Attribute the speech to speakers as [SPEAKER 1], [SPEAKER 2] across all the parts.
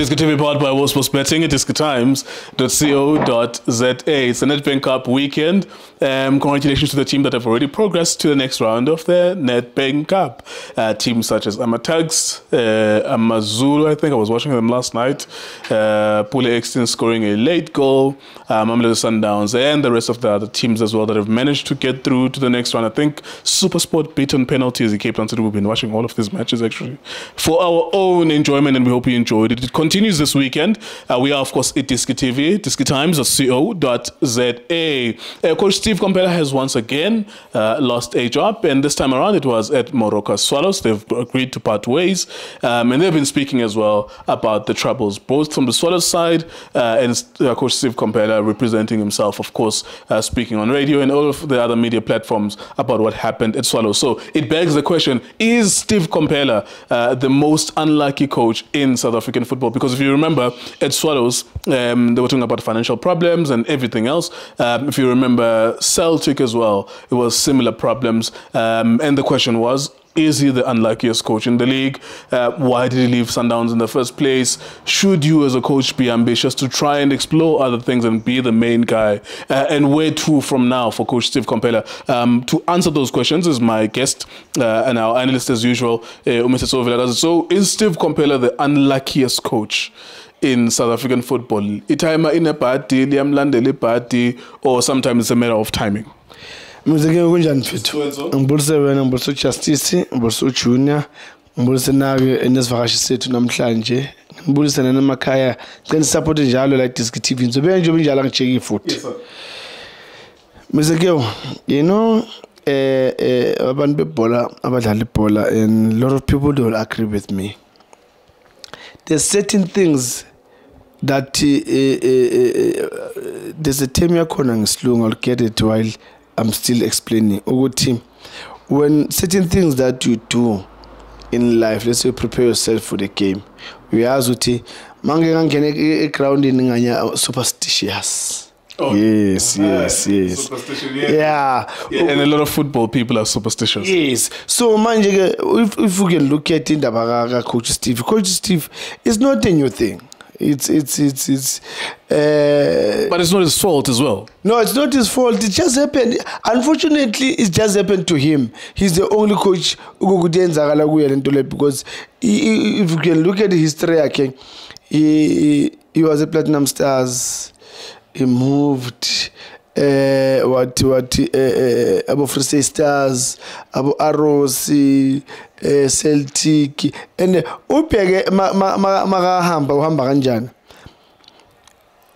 [SPEAKER 1] iDiskiTV powered by World Sports Betting, iDiskiTimes.co.za. It's the Nedbank Cup weekend. Congratulations to the team that have already progressed to the next round of the Nedbank Cup. Teams such as Amatags, Amazulu, I think I was watching them last night. Pule Exton scoring a late goal, Mamelodi Sundowns, and the rest of the other teams as well that have managed to get through to the next round. I think SuperSport beat on penalties. Cape Town City. We've been watching all of these matches actually for our own enjoyment, and we hope you enjoyed it. It continues this weekend. We are, of course, iDiskiTV, iDiskiTimes.co.za. Coach Steve Khompela has once again lost a job, and this time around it was at Moroka Swallows. They've agreed to part ways, and they've been speaking as well about the troubles, both from the Swallows side and Coach Steve Khompela representing himself, of course, speaking on radio and all of the other media platforms about what happened at Swallows. So it begs the question, is Steve Khompela the most unlucky coach in South African football? Because if you remember, at Swallows, they were talking about financial problems and everything else. If you remember Celtic as well, it was similar problems. And the question was, is he the unluckiest coach in the league? Why did he leave Sundowns in the first place? Should you as a coach be ambitious to try and explore other things and be the main guy? And where to from now for Coach Steve Khompela? To answer those questions is my guest and our analyst as usual, Mr. Tso Vilakazi. So is Steve Khompela the unluckiest coach in South African football? Itime in a party, liamlandele party, or sometimes it's a matter of timing?
[SPEAKER 2] Muzike kunjani mfethu? Ngibulise wena, ngibulise Justice, ngibulise Junior, ngibulise nawe enesivakashi sethu namhlanje. Ngibulise nanemakhaya. Ngicela support njalo la iDiskiTV. Ngizobe nje njalo ngijeki futhi. Yes sir. Muzike, you know, abantu bebhola abadlala ibhola, and a lot of people don't agree with me. There's certain things that there's a term yakhona ngisilungu, I'll get it while I'm still explaining. When certain things that you do in life, let's say prepare yourself for the game, we ask uti mangengangene ground nganya superstitious. Oh. Yes.
[SPEAKER 1] Superstition, yeah. And a lot of football people are superstitious.
[SPEAKER 2] Yes. So manje, if we can look at it, Coach Steve is not a new thing. But
[SPEAKER 1] it's not his fault as well.
[SPEAKER 2] No, it's not his fault. It just happened. Unfortunately, it just happened to him. He's the only coach because if you can look at the history, he was a Platinum Stars. He moved Abo Free State Stars, Abo Arrows, Celtic, and upege uhamba kanjani.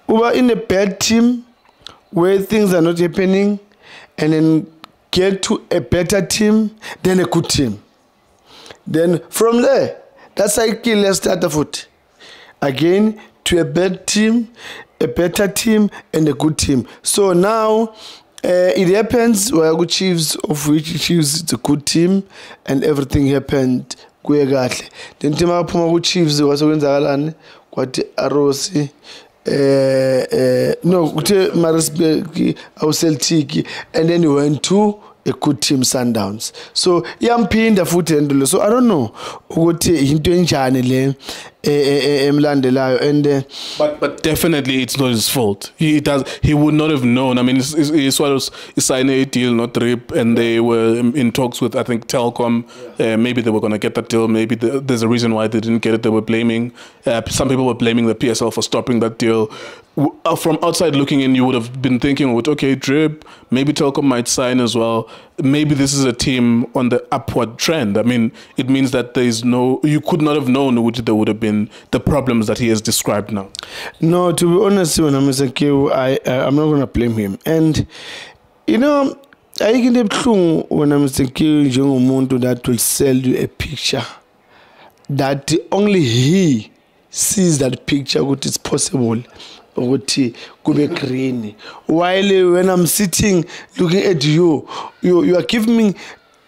[SPEAKER 2] Uba in a bad team where things are not happening, and then get to a better team, then a good team. Then from there, that's cycle, let's start the foot again to a bad team, a better team, and a good team. So now it happens where good Chiefs, of which Chiefs is a good team, and everything happened. Then team up good Chiefs was when what Arosi no Marisburg, our Celtic, and then he went to a good team, Sundowns. So yam pin the foot and so I don't know what into channel and
[SPEAKER 1] but definitely it's not his fault. He would not have known. I mean, he signed a deal, not RIP, and they were in talks with, I think, Telkom. Maybe they were going to get that deal. Maybe there's a reason why they didn't get it. They were blaming, some people were blaming the PSL for stopping that deal. From outside looking in, you would have been thinking, okay, drip, maybe Telkom might sign as well. Maybe this is a team on the upward trend. I mean, it means that you could not have known which there would have been the problems that he has described now.
[SPEAKER 2] No, to be honest, when I'm not going to blame him. And, you know, I think when I'm thinking that will sell you a picture that only he sees that picture, what is possible. Could be green. While when I'm sitting looking at you are giving me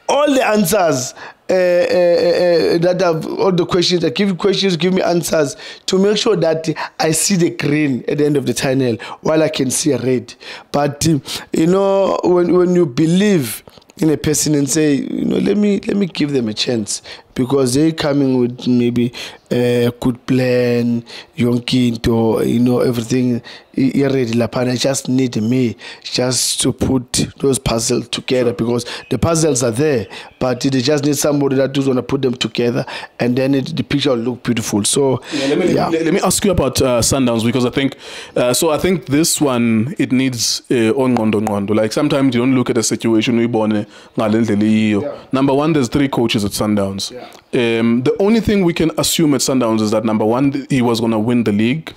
[SPEAKER 2] all the answers that have all the questions. I give you questions, give me answers to make sure that I see the green at the end of the tunnel while I can see a red. But you know, when you believe in a person and say, you know, let me give them a chance. because they coming with maybe a good plan, yonkinto, everything ready. I just need me just to put those puzzles together, because the puzzles are there, but they just need somebody that is going to put them together, and then the picture will look beautiful. So
[SPEAKER 1] let me ask you about Sundowns, because I think I think this one, it needs on. Like sometimes you don't look at a situation we born. Number one, there's 3 coaches at Sundowns. The only thing we can assume at Sundowns is that number one, he was going to win the league.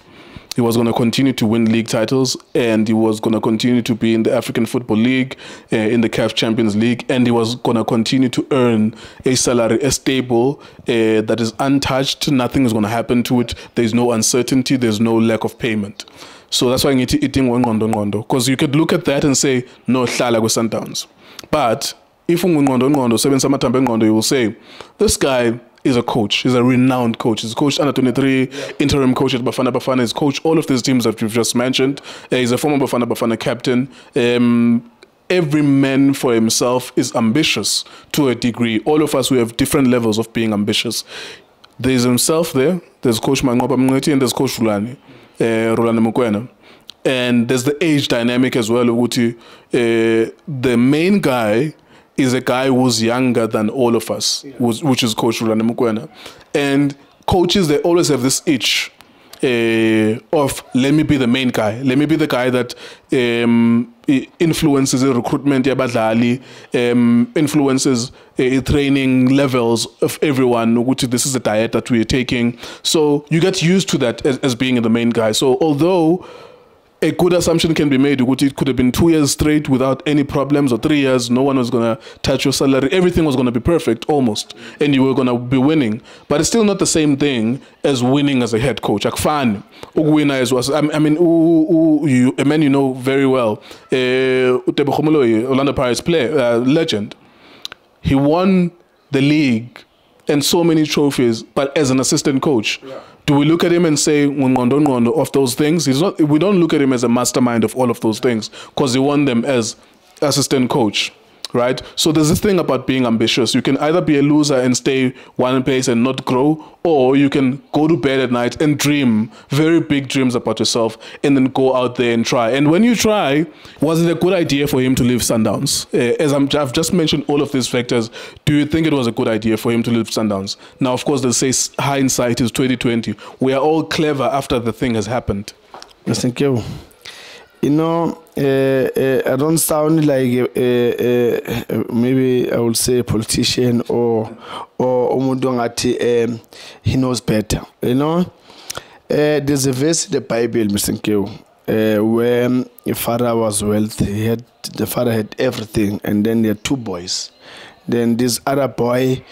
[SPEAKER 1] He was going to continue to win league titles, and he was going to continue to be in the African Football League, in the CAF Champions League, and he was going to continue to earn a salary, a stable, that is untouched. Nothing is going to happen to it. There's no uncertainty. There's no lack of payment. So that's why I need to eating ngondo, because you could look at that and say, no, hlala with Sundowns. But if you will say, this guy is a coach. He's a renowned coach. He's coached under 23, interim coach at Bafana Bafana. He's coached all of these teams that we've just mentioned. He's a former Bafana Bafana captain. Every man for himself is ambitious to a degree. All of us, we have different levels of being ambitious. There's himself there. There's Coach Mangoba Mngeti, and there's Coach Rulani Mukwena. And there's the age dynamic as well. The main guy is a guy who's younger than all of us, which is Coach Rulani Mukwena. And coaches, they always have this itch of, let me be the main guy. Let me be the guy that influences the recruitment, influences training levels of everyone, which this is the diet that we are taking. So you get used to that as being the main guy. So although a good assumption can be made, it could have been 2 years straight without any problems, or 3 years, no one was going to touch your salary. Everything was going to be perfect, almost, and you were going to be winning. But it's still not the same thing as winning as a head coach. I mean, a man you know very well, Orlando Pirates player, legend. He won the league and so many trophies, but as an assistant coach. Do we look at him and say of those things? We don't look at him as a mastermind of all of those things, because he won them as assistant coach, right? So there's this thing about being ambitious. You can either be a loser and stay one place and not grow, or you can go to bed at night and dream very big dreams about yourself, and then go out there and try. And when you try, was it a good idea for him to leave Sundowns? As I've just mentioned all of these factors, do you think it was a good idea for him to leave Sundowns? Now, of course, they say hindsight is 2020. We are all clever after the thing has happened.
[SPEAKER 2] Yes, thank you. I don't sound like maybe I would say a politician or he knows better. There's a verse in the Bible, Mr. Nkeu, where a father was wealthy. The father had everything, and then there are 2 boys. Then this other boy,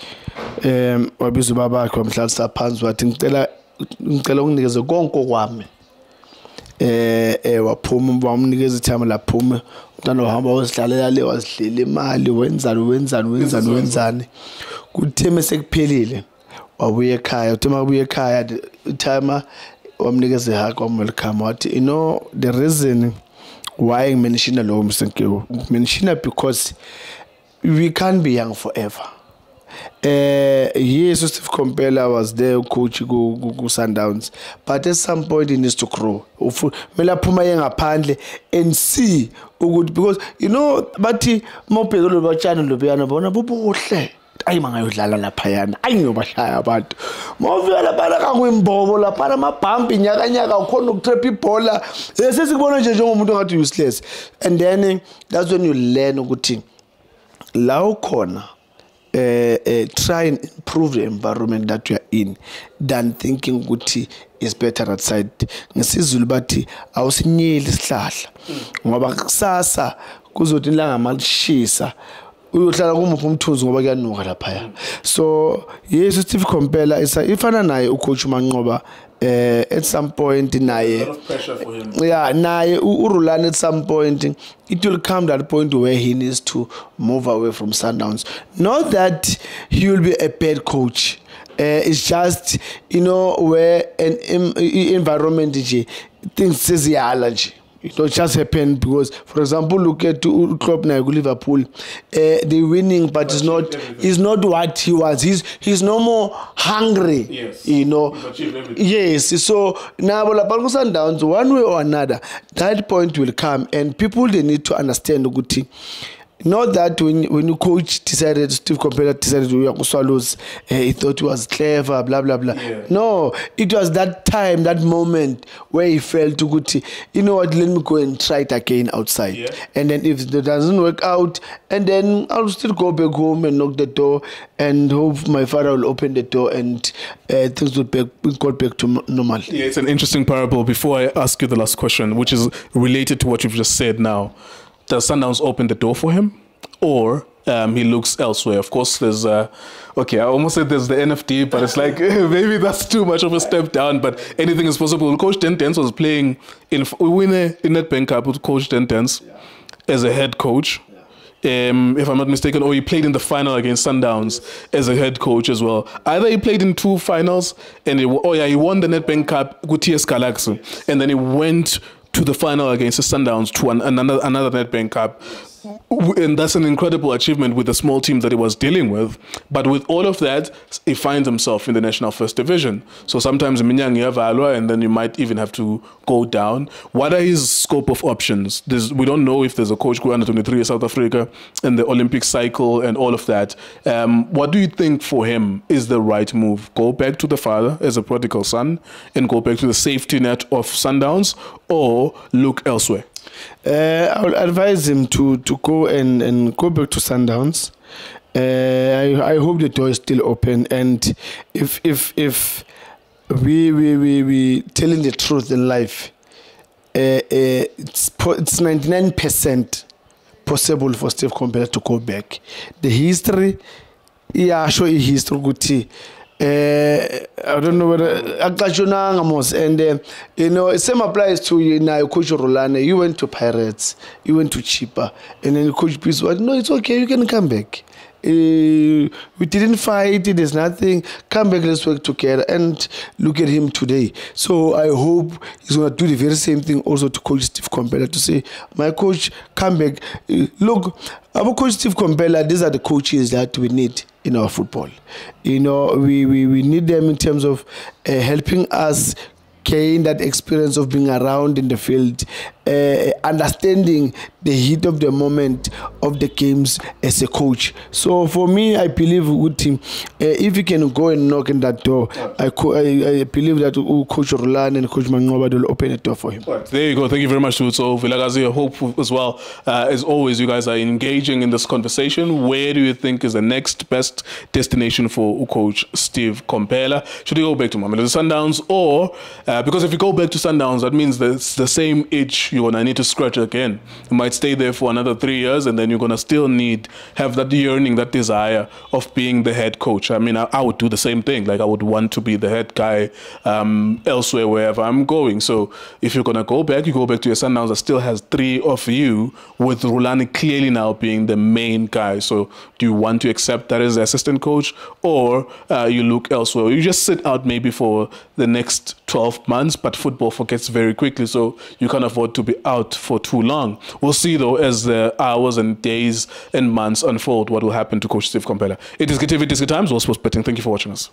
[SPEAKER 2] waphuma bamnikeza ithama laphuma umntana uhamba wasidlalela le wasidlela imali wenzani kutheme sekuphelile wabuya ekhaya uthema kubuya ekhaya ithama wamnikeza ihaka welcome wathi the reason why mention lo Msenkeu mention because we can't be young forever. Yes, Steve Khompela was there, coach go Sundowns, but at some point he needs to grow. And see, because but more people about channel ay mga yodlala laphayana ayingobashaya abantu mawuvela bala kangwembobo la para mabhampi nyaka ukhona ukutrap ibhola sesikubona nje njengomuntu ongathi useless. And then that's when you learn ukuthi la ukhona try and improve the environment that you are in than thinking ukuthi is better outside. Ngesizulu bathi awusinyeli isihlahla ngoba kusasa kuzothi ilanga malishisa uyohlala kumuphi umthunzi ngoba kuyanuka lapha. So yes, Steve Khompela ifana naye ucoach Manqoba at some point naye a lot of pressure for him. Yeah, naye uRulani at some point it will come that point where he needs to move away from Sundowns. Not that he will be a bad coach. It's just where an environment things says allergy. It don't just happen because, for example, look at Klopp now, Liverpool. They're winning, but it's not what he was. He's no more hungry.
[SPEAKER 1] Yes.
[SPEAKER 2] You know. Yes. So now, Sundowns, one way or another, that point will come, and people they need to understand the good thing. Not that when you coach decided, Steve Khompela decided to Swallows, he thought he was clever, blah, blah, blah.
[SPEAKER 1] Yeah.
[SPEAKER 2] No, it was that time, that moment where he felt too good. You know what, let me go and try it again outside.
[SPEAKER 1] Yeah.
[SPEAKER 2] And then if it doesn't work out, and then I'll still go back home and knock the door and hope my father will open the door and things will go back to normal.
[SPEAKER 1] Yeah, it's an interesting parable. Before I ask you the last question, which is related to what you've just said now, does Sundowns open the door for him, or he looks elsewhere? Of course, there's okay, I almost said there's the NFT, but it's like maybe that's too much of a step down. But anything is possible. Coach Tens was playing in Nedbank Cup with Coach Tens as a head coach. If I'm not mistaken, or he played in the final against Sundowns as a head coach as well. Either he played in 2 finals and he won the Nedbank Cup with TS Galaxy, and then he went to the final against the Sundowns to another Nedbank Cup. And that's an incredible achievement with the small team that he was dealing with. But with all of that, he finds himself in the National First Division. So sometimes and then you might even have to go down. What are his scope of options? We don't know if there's a coach going under 23 in South Africa and the Olympic cycle and all of that. What do you think for him is the right move? Go back to the father as a prodigal son and go back to the safety net of Sundowns, or look elsewhere?
[SPEAKER 2] I will advise him to go and go back to Sundowns. I hope the door is still open, and if we telling the truth in life, it's 99% possible for Steve Khompela to go back. The history, yeah, show history good. I don't know whether and you know, same applies to you now. Coach Rolane, you went to Pirates, you went to Chipa, and then Coach Peace was, no, it's okay, you can come back. We didn't fight, there's nothing. Come back, let's work together. And look at him today. So I hope he's going to do the very same thing also to Coach Steve Khompela, to say, my coach, come back. Look, our Coach Steve Khompela, these are the coaches that we need in our football. You know, we need them in terms of helping us gain that experience of being around in the field, understanding the heat of the moment of the games as a coach. So for me, I believe with him, if he can go and knock on that door, I believe that Coach Roland and Coach Mangoba will open a door for him.
[SPEAKER 1] Right, there you go. Thank you very much to Tso Vilakazi. I hope as well, as always, you guys are engaging in this conversation. Where do you think is the next best destination for Coach Steve Khompela? Should he go back to Mamelodi Sundowns, or because if you go back to Sundowns, that means that's the same itch you're gonna need to scratch again. You might stay there for another 3 years, and then you're gonna still have that yearning, that desire of being the head coach. I mean, I would do the same thing. Like, I would want to be the head guy elsewhere, wherever I'm going. So if you're gonna go back, you go back to your Sundowns that still has 3 of you, with Rulani clearly now being the main guy. So do you want to accept that as the assistant coach, or you look elsewhere? You just sit out maybe for the next 12 months, but football forgets very quickly, so you can't afford to be out for too long. We'll see, though, as the hours and days and months unfold, what will happen to Coach Steve Khompela. iDiskiTV, Diski Times, All Sports Betting. Thank you for watching us.